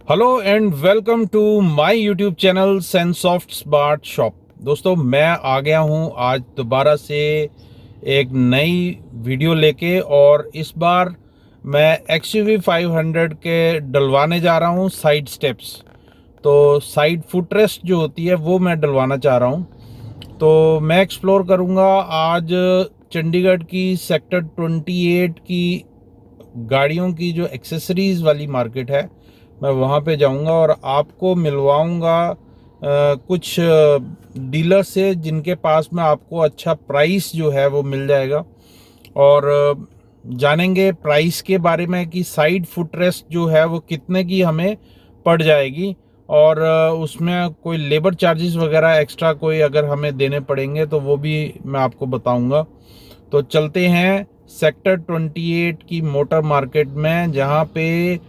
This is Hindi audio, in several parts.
Hello and welcome to my YouTube channel Sunsoft smart shop. दोस्तों, मैं आ गया हूं आज दोबारा से एक नई वीडियो लेके, और इस बार मैं XUV 500 के डलवाने जा रहा हूं साइड स्टेप्स। तो साइड फुटरेस्ट जो होती है वो मैं डलवाना चाह रहा हूं। तो मैं एक्सप्लोर करूंगा आज चंडीगढ़ की सेक्टर 28 की गाड़ियों की जो एक्सेसरीज वाली मार्केट है। मैं वहाँ पे जाऊँगा और आपको मिलवाऊँगा कुछ डीलर से, जिनके पास में आपको अच्छा प्राइस जो है वो मिल जाएगा। और जानेंगे प्राइस के बारे में कि साइड फुटरेस्ट जो है वो कितने की हमें पड़ जाएगी, और उसमें कोई लेबर चार्जेस वगैरह एक्स्ट्रा कोई अगर हमें देने पड़ेंगे तो वो भी मैं आपको बताऊंगा। तो चलते हैं सेक्टर 28 की मोटर मार्केट में, जहाँ पे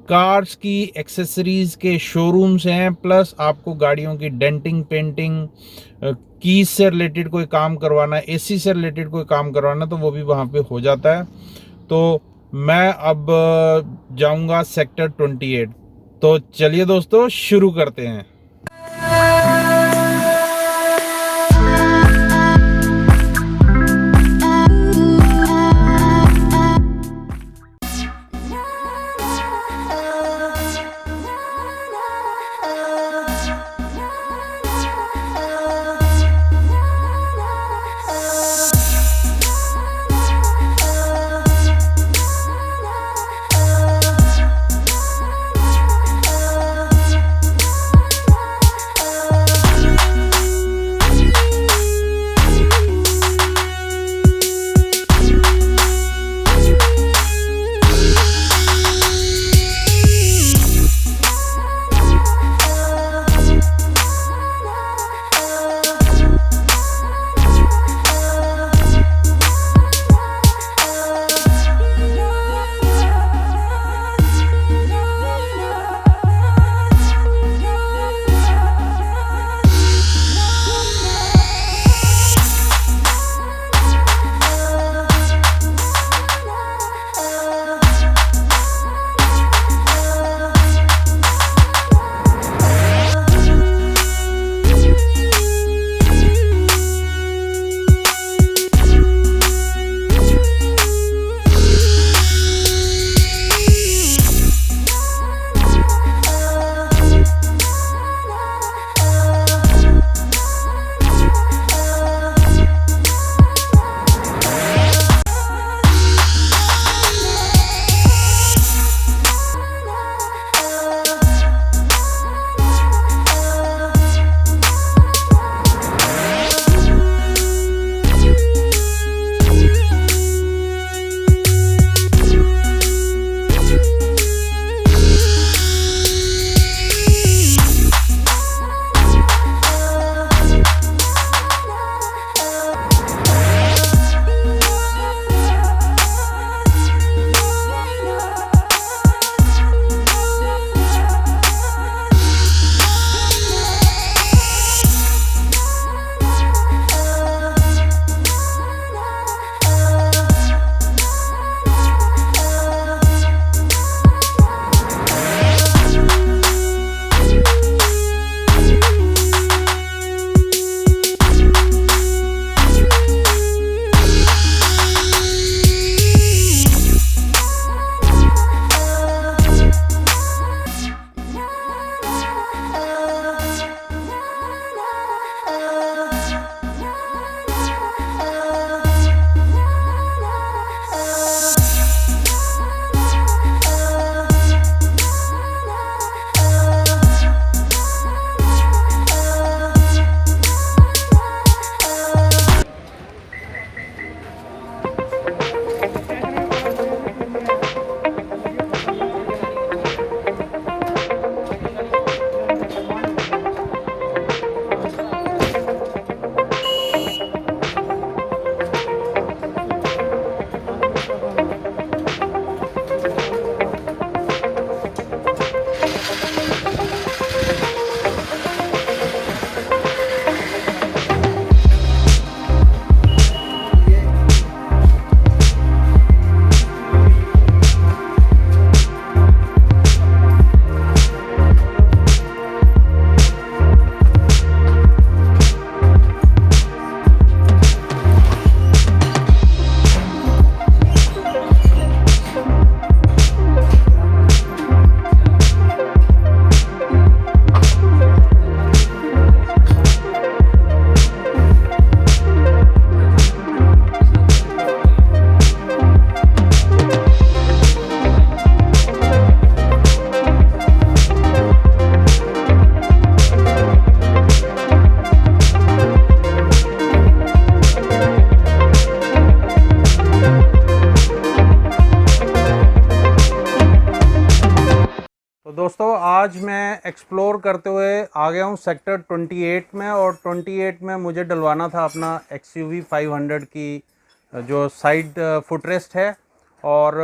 कार्स की एक्सेसरीज के शोरूम्स हैं, प्लस आपको गाड़ियों की डेंटिंग पेंटिंग, कीज से रिलेटेड कोई काम करवाना, एसी से रिलेटेड कोई काम करवाना, तो वो भी वहाँ पे हो जाता है। तो मैं अब जाऊंगा सेक्टर 28। तो चलिए दोस्तों, शुरू करते हैं। दोस्तों आज मैं एक्सप्लोर करते हुए आ गया हूँ सेक्टर 28 में, और 28 में मुझे डलवाना था अपना XUV 500 की जो साइड फुटरेस्ट है। और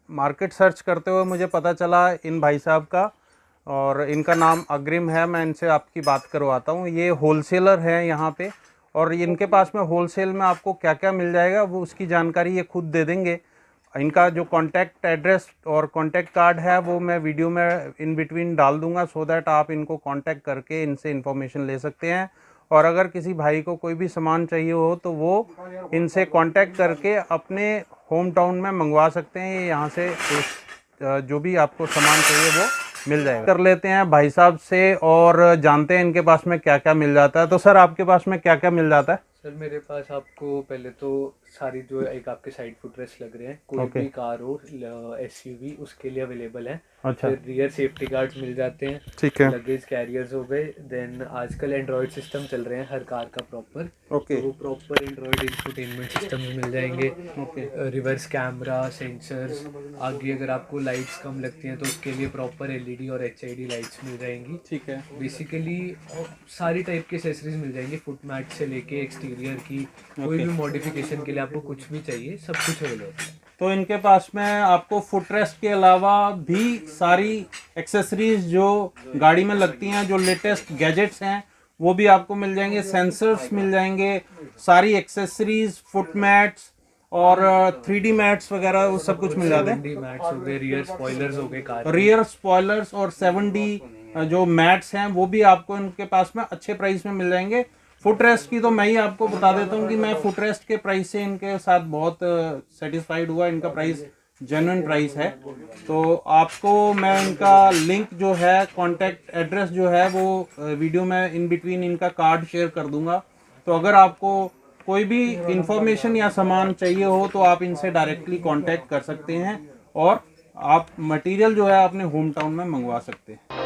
मार्केट सर्च करते हुए मुझे पता चला इन भाई साहब का, और इनका नाम अग्रिम है। मैं इनसे आपकी बात करवाता हूँ। ये होलसेलर है यहाँ पे, और इनके पास में होलसेल में आपको क्या क्या मिल जाएगा वो उसकी जानकारी ये खुद दे देंगे। इनका जो कॉन्टैक्ट एड्रेस और कॉन्टैक्ट कार्ड है वो मैं वीडियो में इन बिटवीन डाल दूंगा, सो दैट आप इनको कांटेक्ट करके इनसे इन्फॉर्मेशन ले सकते हैं। और अगर किसी भाई को कोई भी सामान चाहिए हो तो वो इनसे कांटेक्ट करके अपने होम टाउन में मंगवा सकते हैं। ये यहाँ से जो भी आपको सामान चाहिए वो मिल जाएगा। कर लेते हैं भाई साहब से और जानते हैं इनके पास में क्या क्या मिल जाता है। तो सर आपके पास में क्या क्या मिल जाता है? सर मेरे पास आपको पहले तो सारी जो एक आपके साइड फुटरेस्ट लग रहे हैं, कोई भी कार हो SUV उसके लिए अवेलेबल है। अच्छा। फिर रियर सेफ्टी गार्ड्स मिल जाते हैं, ठीक है। लगेज कैरियर्स हो गए। देन आजकल एंड्रॉयड सिस्टम चल रहे हैं हर कार का प्रॉपर, ओके। तो वो प्रॉपर एंड्रॉयड इंफोटेनमेंट सिस्टम मिल जाएंगे। रिवर्स कैमरा, सेंसर्स, आगे अगर आपको लाइट्स कम लगती हैं तो उसके लिए प्रॉपर LED और HID लाइट्स मिल जाएंगी। ठीक है। बेसिकली सारी टाइप की एसेसरीज मिल जाएंगी, फुट मैट से लेके एक्सटीरियर की, कोई भी मॉडिफिकेशन के लिए आपको कुछ भी चाहिए सब कुछ अवेलेबल है। तो इनके पास में आपको फुटरेस्ट के अलावा भी सारी एक्सेसरीज जो गाड़ी में लगती हैं, जो लेटेस्ट गैजेट्स हैं वो भी आपको मिल जाएंगे। सेंसर्स मिल जाएंगे, सारी एक्सेसरीज, फुट मैट्स और 3D मैट्स वगैरह वो सब कुछ मिल जाते हैं। 7D मैट्स हो गए, रियर स्पॉयलर्स हो गए कार, रियर स्पॉयलर्स और 7D जो मैट्स हैं वो भी आपको इनके पास में अच्छे प्राइस में मिल जाएंगे। फुटरेस्ट की तो मैं ही आपको बता देता हूँ कि मैं फुटरेस्ट के प्राइस से इनके साथ बहुत सेटिस्फाइड हुआ। इनका प्राइस जेन्युइन प्राइस है। तो आपको मैं इनका लिंक जो है, कॉन्टैक्ट एड्रेस जो है वो वीडियो में इन बिटवीन इनका कार्ड शेयर कर दूंगा। तो अगर आपको कोई भी इंफॉर्मेशन या सामान चाहिए हो तो आप इनसे डायरेक्टली कांटेक्ट कर सकते हैं और आप मटेरियल जो है अपने होम टाउन में मंगवा सकते हैं।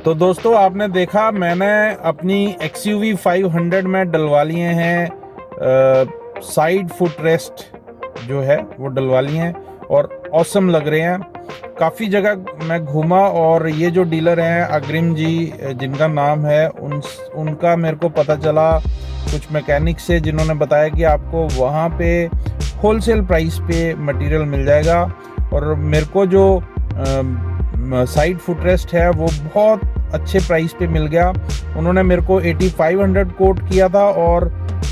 तो दोस्तों आपने देखा मैंने अपनी XUV 500 में डलवा लिए हैं साइड फुट रेस्ट जो है वो डलवा लिए हैं और ऑसम लग रहे हैं। काफ़ी जगह मैं घूमा और ये जो डीलर हैं अग्रिम जी जिनका नाम है उनका मेरे को पता चला कुछ मैकेनिक से, जिन्होंने बताया कि आपको वहाँ पे होलसेल प्राइस पे मटेरियल मिल जाएगा। और मेरे को जो साइड फुटरेस्ट है वो बहुत अच्छे प्राइस पे मिल गया। उन्होंने मेरे को 8500 कोट किया था और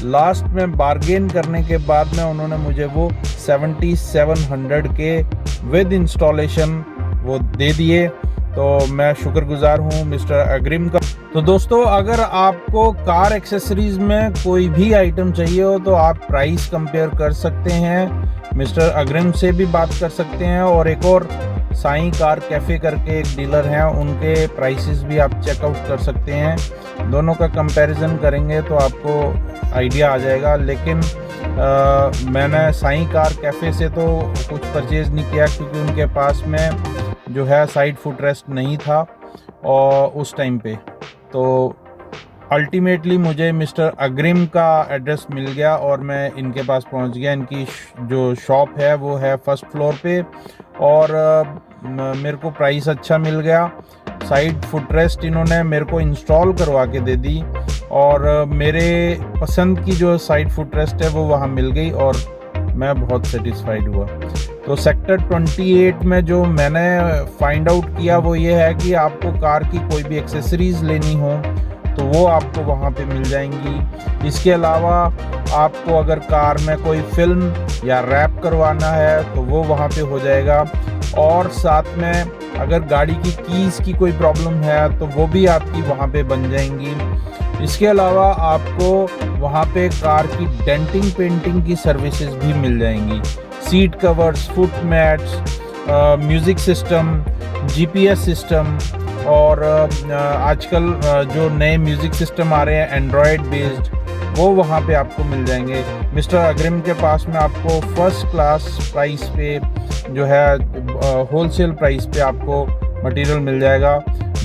लास्ट में बार्गेन करने के बाद में उन्होंने मुझे वो 7700 के विद इंस्टॉलेशन वो दे दिए। तो मैं शुक्रगुजार हूँ मिस्टर अग्रिम का। तो दोस्तों अगर आपको कार एक्सेसरीज में कोई भी आइटम चाहिए हो तो आप प्राइस कंपेयर कर सकते हैं, मिस्टर अग्रिम से भी बात कर सकते हैं। और एक और साईं कार कैफ़े करके एक डीलर हैं, उनके प्राइसेस भी आप चेकआउट कर सकते हैं। दोनों का कंपैरिजन करेंगे तो आपको आइडिया आ जाएगा। लेकिन मैंने साईं कार कैफ़े से तो कुछ परचेज़ नहीं किया क्योंकि उनके पास में जो है साइड फुटरेस्ट नहीं था और उस टाइम पे। तो अल्टीमेटली मुझे मिस्टर अग्रिम का एड्रेस मिल गया और मैं इनके पास पहुंच गया। इनकी जो शॉप है वो है फर्स्ट फ्लोर पे और मेरे को प्राइस अच्छा मिल गया। साइड फुटरेस्ट इन्होंने मेरे को इंस्टॉल करवा के दे दी और मेरे पसंद की जो साइड फुटरेस्ट है वो वहाँ मिल गई और मैं बहुत सेटिस्फाइड हुआ। तो सेक्टर 28 में जो मैंने फाइंड आउट किया वो ये है कि आपको कार की कोई भी एक्सेसरीज़ लेनी हो तो वो आपको वहाँ पे मिल जाएंगी। इसके अलावा आपको अगर कार में कोई फिल्म या रैप करवाना है तो वो वहाँ पे हो जाएगा। और साथ में अगर गाड़ी की कीज़ की कोई प्रॉब्लम है तो वो भी आपकी वहाँ पे बन जाएंगी। इसके अलावा आपको वहाँ पे कार की डेंटिंग पेंटिंग की सर्विसेज भी मिल जाएंगी। Seat covers, foot mats, music system, GPS system और आजकल जो नए म्यूज़िक सिस्टम आ रहे हैं एंड्रॉयड बेस्ड, वो वहाँ पे आपको मिल जाएंगे। मिस्टर अग्रिम के पास में आपको फर्स्ट क्लास प्राइस पे जो है होलसेल प्राइस पे आपको मटेरियल मिल जाएगा।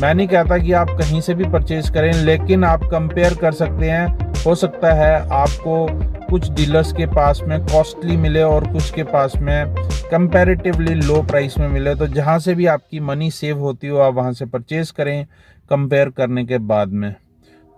मैं नहीं कहता कि आप कहीं से भी परचेज़ करें, लेकिन आप कंपेयर कर सकते हैं। हो सकता है आपको कुछ डीलर्स के पास में कॉस्टली मिले और कुछ के पास में कंपैरेटिवली लो प्राइस में मिले। तो जहाँ से भी आपकी मनी सेव होती हो आप वहाँ से परचेज़ करें कंपेयर करने के बाद में।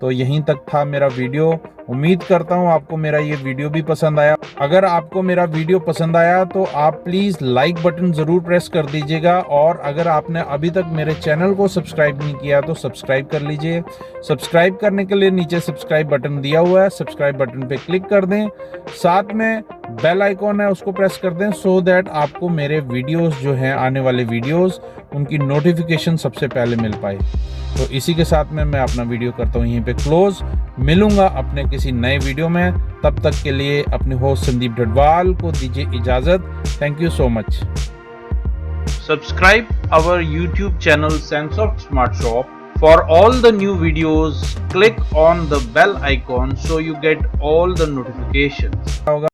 तो यहीं तक था मेरा वीडियो। उम्मीद करता हूँ आपको मेरा ये वीडियो भी पसंद आया। अगर आपको मेरा वीडियो पसंद आया तो आप प्लीज़ लाइक बटन ज़रूर प्रेस कर दीजिएगा, और अगर आपने अभी तक मेरे चैनल को सब्सक्राइब नहीं किया तो सब्सक्राइब कर लीजिए। सब्सक्राइब करने के लिए नीचे सब्सक्राइब बटन दिया हुआ है, सब्सक्राइब बटन पे क्लिक कर दें। साथ में बेल आइकॉन है उसको प्रेस कर दें, सो दैट आपको मेरे वीडियोस जो हैं आने वाले वीडियोस उनकी नोटिफिकेशन सबसे पहले मिल पाए। तो इसी के साथ में मैं अपना वीडियो करता हूँ यहीं पे क्लोज। मिलूंगा अपने किसी नए वीडियो में, तब तक के लिए अपने होस्ट संदीप ढडवाल को दीजिए इजाज़त। Thank you so much. Subscribe our YouTube channel Sansoft Smart Shop. For all the new videos, click on the bell icon so you get all the notifications.